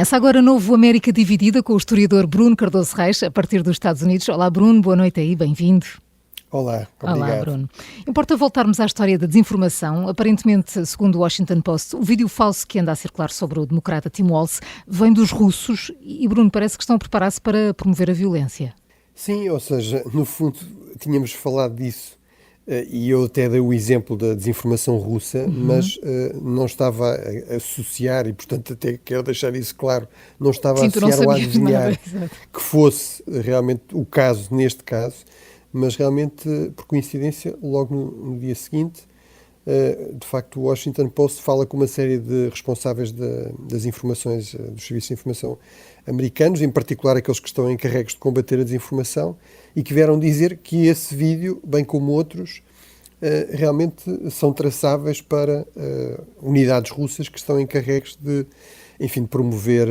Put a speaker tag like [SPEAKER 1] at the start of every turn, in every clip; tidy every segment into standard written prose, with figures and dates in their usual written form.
[SPEAKER 1] Começa agora novo América Dividida com o historiador Bruno Cardoso Reis, a partir dos Estados Unidos. Olá, Bruno, boa noite aí, bem-vindo.
[SPEAKER 2] Olá, obrigado.
[SPEAKER 1] Olá, Bruno. Importa voltarmos à história da desinformação. Aparentemente, segundo o Washington Post, o vídeo falso que anda a circular sobre o democrata Tim Walz vem dos russos e, Bruno, parece que estão a preparar-se para promover a violência.
[SPEAKER 2] Sim, ou seja, no fundo, tínhamos falado disso e eu até dei o exemplo da desinformação russa, mas não estava a associar, e portanto até quero deixar isso claro, não estava a associar ou a adivinhar que fosse realmente o caso, neste caso, mas realmente, por coincidência, logo no dia seguinte, de facto, o Washington Post fala com uma série de responsáveis das informações, dos serviços de informação americanos, em particular aqueles que estão encarregues de combater a desinformação, e que vieram dizer que esse vídeo, bem como outros, realmente são traçáveis para unidades russas que estão encarregues de, enfim, de promover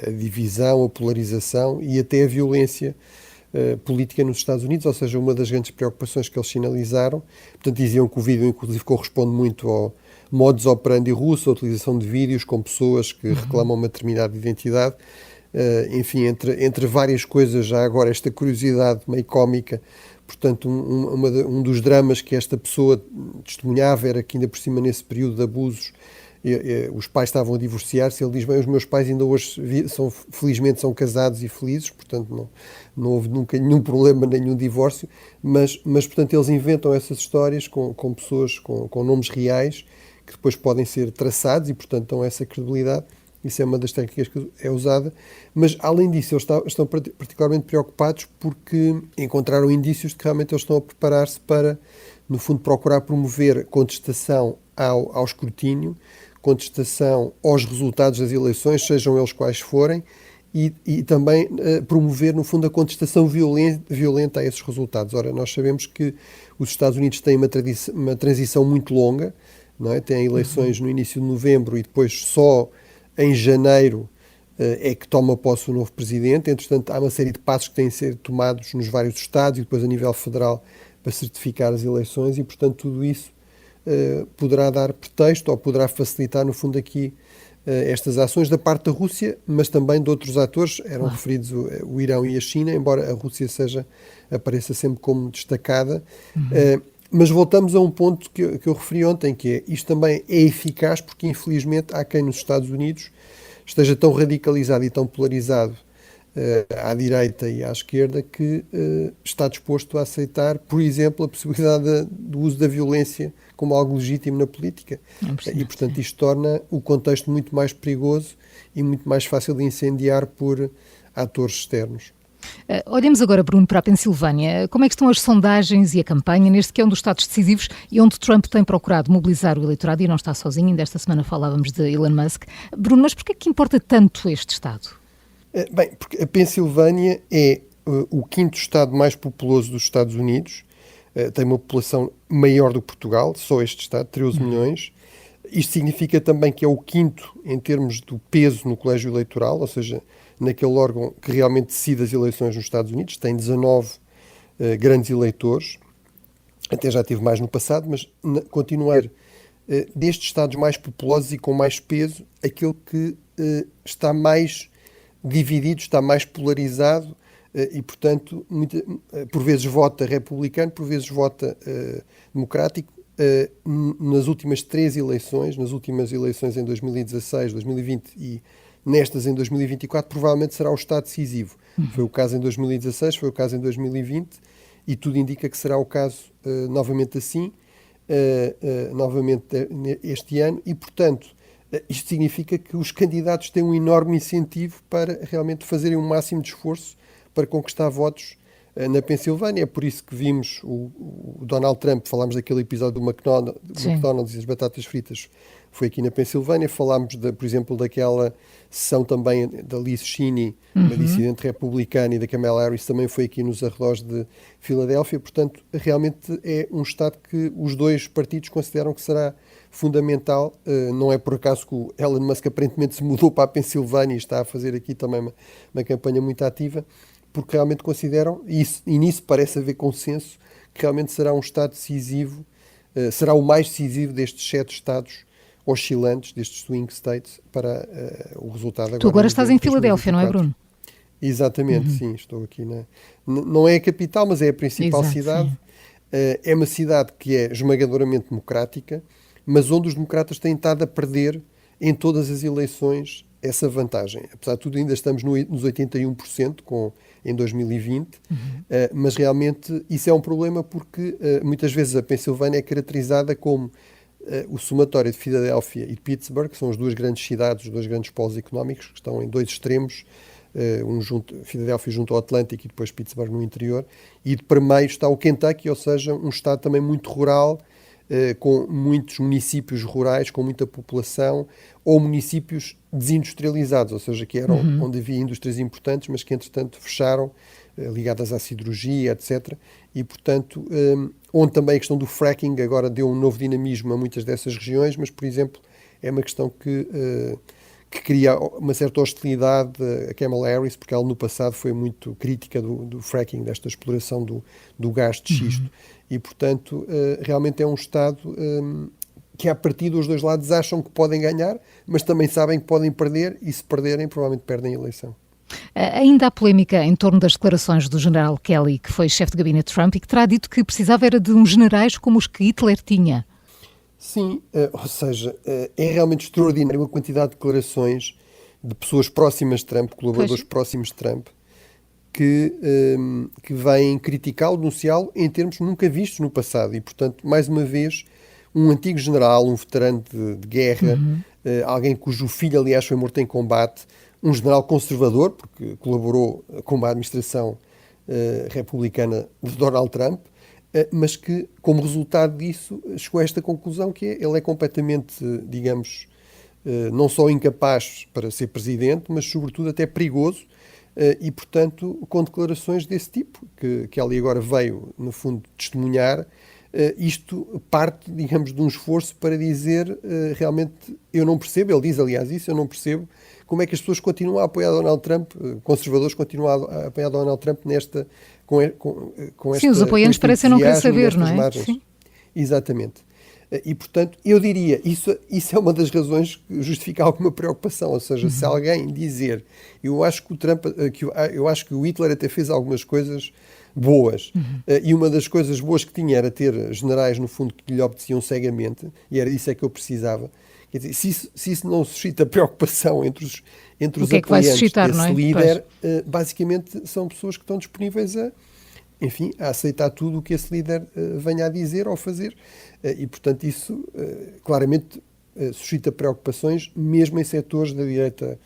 [SPEAKER 2] a divisão, a polarização e até a violência política nos Estados Unidos, ou seja, uma das grandes preocupações que eles sinalizaram. Portanto, diziam que o vídeo, inclusive, corresponde muito ao modus operandi russo, a utilização de vídeos com pessoas que reclamam uma determinada identidade. Enfim, entre várias coisas, já agora esta curiosidade meio cómica, portanto, um dos dramas que esta pessoa testemunhava era que ainda por cima nesse período de abusos os pais estavam a divorciar-se. Ele diz, bem, os meus pais ainda hoje felizmente são casados e felizes, portanto não houve nunca nenhum problema, nenhum divórcio, mas portanto eles inventam essas histórias com pessoas com nomes reais que depois podem ser traçados e portanto dão essa credibilidade. Isso é uma das técnicas que é usada, mas além disso eles estão particularmente preocupados porque encontraram indícios de que realmente eles estão a preparar-se para, no fundo, procurar promover contestação ao escrutínio, contestação aos resultados das eleições, sejam eles quais forem, e também promover, no fundo, a contestação violenta a esses resultados. Ora, nós sabemos que os Estados Unidos têm uma transição muito longa, não é? Têm eleições no início de novembro e depois só em janeiro é que toma posse o novo presidente. Entretanto, há uma série de passos que têm de ser tomados nos vários estados e depois a nível federal para certificar as eleições e, portanto, tudo isso poderá dar pretexto ou poderá facilitar, no fundo, aqui estas ações da parte da Rússia, mas também de outros atores. Eram referidos o Irão e a China, embora a Rússia apareça sempre como destacada. Mas voltamos a um ponto que eu referi ontem, que é isto também é eficaz porque, infelizmente, há quem nos Estados Unidos esteja tão radicalizado e tão polarizado à direita e à esquerda que está disposto a aceitar, por exemplo, a possibilidade do uso da violência como algo legítimo na política. E, portanto, isto torna o contexto muito mais perigoso e muito mais fácil de incendiar por atores externos.
[SPEAKER 1] Olhemos agora, Bruno, para a Pensilvânia. Como é que estão as sondagens e a campanha neste que é um dos estados decisivos e onde Trump tem procurado mobilizar o eleitorado e não está sozinho? Ainda esta semana falávamos de Elon Musk. Bruno, mas porquê é que importa tanto este estado?
[SPEAKER 2] Bem, porque a Pensilvânia é o quinto estado mais populoso dos Estados Unidos, tem uma população maior do que Portugal, só este estado, 13 milhões. Isto significa também que é o quinto em termos do peso no colégio eleitoral, ou seja, naquele órgão que realmente decide as eleições nos Estados Unidos, tem 19 grandes eleitores, até já teve mais no passado, mas continua a ser destes estados mais populosos e com mais peso, aquele que está mais dividido, está mais polarizado e, portanto, por vezes vota republicano, por vezes vota democrático. Nas últimas três eleições, nas últimas eleições em 2016, 2020 e nestas em 2024, provavelmente será o estado decisivo. Foi o caso em 2016, foi o caso em 2020 e tudo indica que será o caso novamente assim, novamente este ano e, portanto, isto significa que os candidatos têm um enorme incentivo para realmente fazerem o máximo de esforço para conquistar votos na Pensilvânia. É por isso que vimos o Donald Trump, falámos daquele episódio do McDonald's e as batatas fritas, foi aqui na Pensilvânia. Falámos, por exemplo, daquela sessão também da Liz Cheney, uma dissidente republicana, e da Kamala Harris, também foi aqui nos arredores de Filadélfia. Portanto, realmente é um estado que os dois partidos consideram que será fundamental. Não é por acaso que o Elon Musk aparentemente se mudou para a Pensilvânia e está a fazer aqui também uma campanha muito ativa, porque realmente consideram, e nisso parece haver consenso, que realmente será um estado decisivo, será o mais decisivo destes 7 estados oscilantes destes swing states para o resultado agora.
[SPEAKER 1] Tu agora estás em
[SPEAKER 2] 2024.
[SPEAKER 1] Filadélfia, não é, Bruno?
[SPEAKER 2] Exatamente, sim, estou aqui não é a capital, mas é a principal
[SPEAKER 1] Exato,
[SPEAKER 2] cidade.
[SPEAKER 1] sim.
[SPEAKER 2] É uma cidade que é esmagadoramente democrática, mas onde os democratas têm estado a perder em todas as eleições essa vantagem. Apesar de tudo, ainda estamos nos 81% em 2020, mas realmente isso é um problema porque muitas vezes a Pensilvânia é caracterizada como o somatório de Filadélfia e de Pittsburgh, que são as duas grandes cidades, os dois grandes polos económicos, que estão em dois extremos, Filadélfia junto ao Atlântico e depois Pittsburgh no interior, e de para meio está o Kentucky, ou seja, um estado também muito rural, com muitos municípios rurais, com muita população, ou municípios desindustrializados, ou seja, que eram onde havia indústrias importantes, mas que entretanto fecharam, ligadas à siderurgia, etc. E, portanto, onde também a questão do fracking agora deu um novo dinamismo a muitas dessas regiões, mas, por exemplo, é uma questão que cria uma certa hostilidade a Kamala Harris, porque ela no passado foi muito crítica do fracking, desta exploração do gás de xisto. E, portanto, realmente é um Estado que, à partida, os dois lados acham que podem ganhar, mas também sabem que podem perder, e se perderem, provavelmente perdem a eleição.
[SPEAKER 1] Ainda há polémica em torno das declarações do general Kelly, que foi chefe de gabinete de Trump e que terá dito que precisava era de uns generais como os que Hitler tinha.
[SPEAKER 2] Sim, ou seja, é realmente extraordinário a quantidade de declarações de pessoas próximas de Trump, colaboradores próximos de Trump, que vêm criticá-lo, denunciá-lo em termos nunca vistos no passado. E, portanto, mais uma vez, um antigo general, um veterano de guerra, alguém cujo filho, aliás, foi morto em combate, um general conservador, porque colaborou com uma administração republicana de Donald Trump, mas que, como resultado disso, chegou a esta conclusão que ele é completamente, digamos, não só incapaz para ser presidente, mas, sobretudo, até perigoso, e, portanto, com declarações desse tipo, que ali agora veio, no fundo, testemunhar. Isto parte, digamos, de um esforço para dizer realmente, eu não percebo, ele diz, aliás, isso, eu não percebo como é que as pessoas continuam a apoiar Donald Trump, conservadores continuam a apoiar Donald Trump com esta...
[SPEAKER 1] Sim, os apoiantes parecem não querer saber, não é?
[SPEAKER 2] Sim. Exatamente. E, portanto, eu diria, isso é uma das razões que justifica alguma preocupação, ou seja, se alguém dizer, eu acho que o Hitler até fez algumas coisas boas, e uma das coisas boas que tinha era ter generais, no fundo, que lhe obedeciam cegamente, e era isso é que eu precisava. Quer dizer, se isso não suscita preocupação entre os apoiantes desse líder, basicamente são pessoas que estão disponíveis a aceitar tudo o que esse líder venha a dizer ou fazer. E, portanto, isso claramente suscita preocupações, mesmo em setores da direita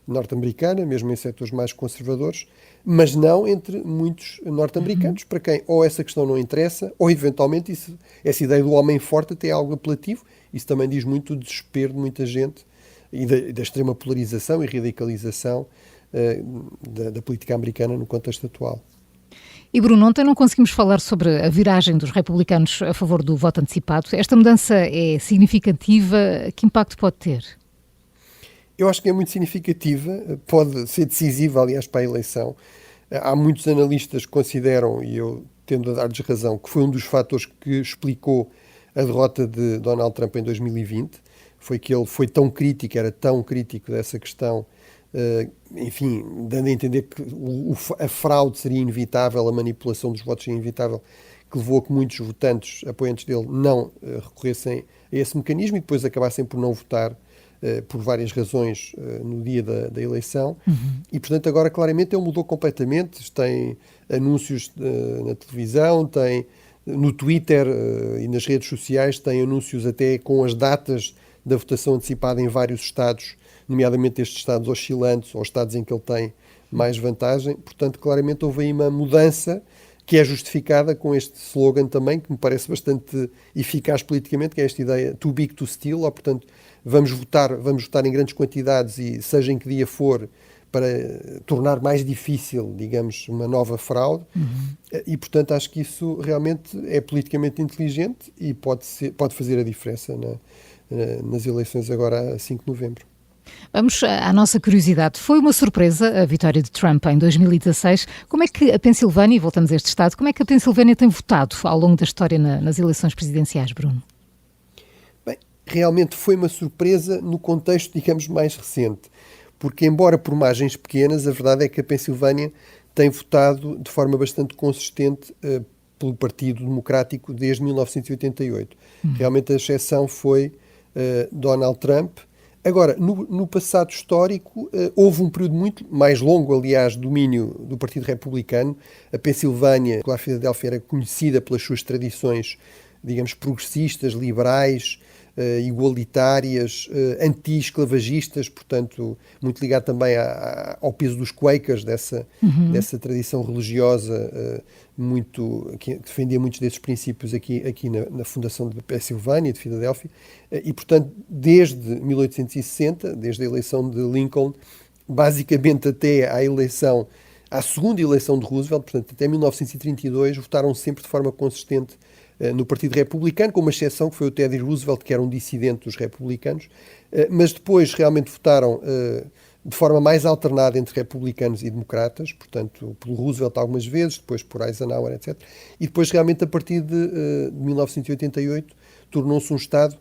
[SPEAKER 2] norte-americana, mesmo em setores mais conservadores, mas não entre muitos norte-americanos, para quem ou essa questão não interessa, ou eventualmente essa ideia do homem forte até é algo apelativo. Isso também diz muito do desespero de muita gente e da extrema polarização e radicalização da política americana no contexto atual.
[SPEAKER 1] E, Bruno, ontem não conseguimos falar sobre a viragem dos republicanos a favor do voto antecipado. Esta mudança é significativa? Que impacto pode ter?
[SPEAKER 2] Eu acho que é muito significativa, pode ser decisiva, aliás, para a eleição. Há muitos analistas que consideram, e eu tendo a dar-lhes razão, que foi um dos fatores que explicou a derrota de Donald Trump em 2020, foi que ele foi tão crítico, era tão crítico dessa questão, enfim, dando a entender que a fraude seria inevitável, a manipulação dos votos seria inevitável, que levou a que muitos votantes, apoiantes dele, não recorressem a esse mecanismo e depois acabassem por não votar por várias razões no dia da eleição. E, portanto, agora claramente ele mudou completamente. Tem anúncios na televisão, tem no Twitter e nas redes sociais, tem anúncios até com as datas da votação antecipada em vários estados, nomeadamente estes estados oscilantes ou estados em que ele tem mais vantagem. Portanto, claramente houve aí uma mudança que é justificada com este slogan também, que me parece bastante eficaz politicamente, que é esta ideia too big to steal, ou, portanto, vamos votar em grandes quantidades e seja em que dia for, para tornar mais difícil, digamos, uma nova fraude. E, portanto, acho que isso realmente é politicamente inteligente e pode fazer a diferença nas eleições agora a 5 de novembro.
[SPEAKER 1] Vamos à nossa curiosidade. Foi uma surpresa a vitória de Trump em 2016. Como é que a Pensilvânia, e voltamos a este estado, como é que a Pensilvânia tem votado ao longo da história nas eleições presidenciais, Bruno?
[SPEAKER 2] Bem, realmente foi uma surpresa no contexto, digamos, mais recente. Porque, embora por margens pequenas, a verdade é que a Pensilvânia tem votado de forma bastante consistente pelo Partido Democrático desde 1988. Realmente a exceção foi Donald Trump. Agora, no passado histórico, houve um período muito mais longo, aliás, de domínio do Partido Republicano. A Pensilvânia, a Filadélfia, era conhecida pelas suas tradições, digamos, progressistas, liberais, igualitárias, anti-esclavagistas, portanto, muito ligado também ao peso dos Quakers, dessa tradição religiosa que defendia muitos desses princípios aqui na fundação de Pensilvânia, de Filadélfia, e, portanto, desde 1860, desde a eleição de Lincoln, basicamente até à segunda eleição de Roosevelt, portanto, até 1932, votaram sempre de forma consistente no Partido Republicano, com uma exceção que foi o Teddy Roosevelt, que era um dissidente dos republicanos, mas depois realmente votaram de forma mais alternada entre republicanos e democratas, portanto, pelo Roosevelt algumas vezes, depois por Eisenhower, etc. E depois, realmente, a partir de 1988, tornou-se um Estado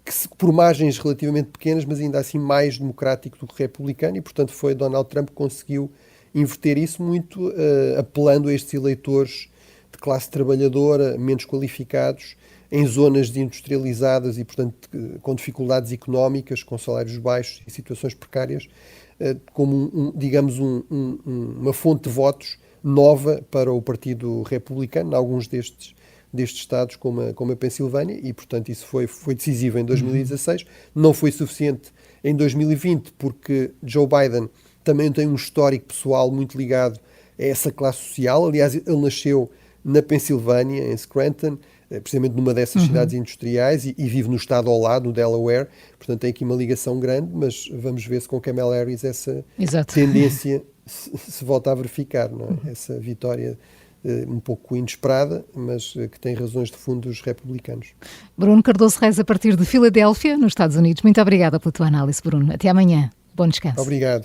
[SPEAKER 2] que, por margens relativamente pequenas, mas ainda assim mais democrático do que republicano, e, portanto, foi Donald Trump que conseguiu inverter isso muito, apelando a estes eleitores de classe trabalhadora, menos qualificados, em zonas industrializadas e, portanto, com dificuldades económicas, com salários baixos e situações precárias, como, digamos, uma fonte de votos nova para o Partido Republicano, em alguns destes estados, como a Pensilvânia, e, portanto, isso foi decisivo em 2016. Não foi suficiente em 2020, porque Joe Biden também tem um histórico pessoal muito ligado a essa classe social. Aliás, ele nasceu na Pensilvânia, em Scranton, precisamente numa dessas cidades industriais, e vive no estado ao lado, no Delaware. Portanto, tem aqui uma ligação grande, mas vamos ver se com Kamala Harris essa tendência se volta a verificar, não é? Essa vitória um pouco inesperada, mas que tem razões de fundo dos republicanos.
[SPEAKER 1] Bruno Cardoso Reis, a partir de Filadélfia, nos Estados Unidos. Muito obrigada pela tua análise, Bruno. Até amanhã. Bom descanso.
[SPEAKER 2] Obrigado.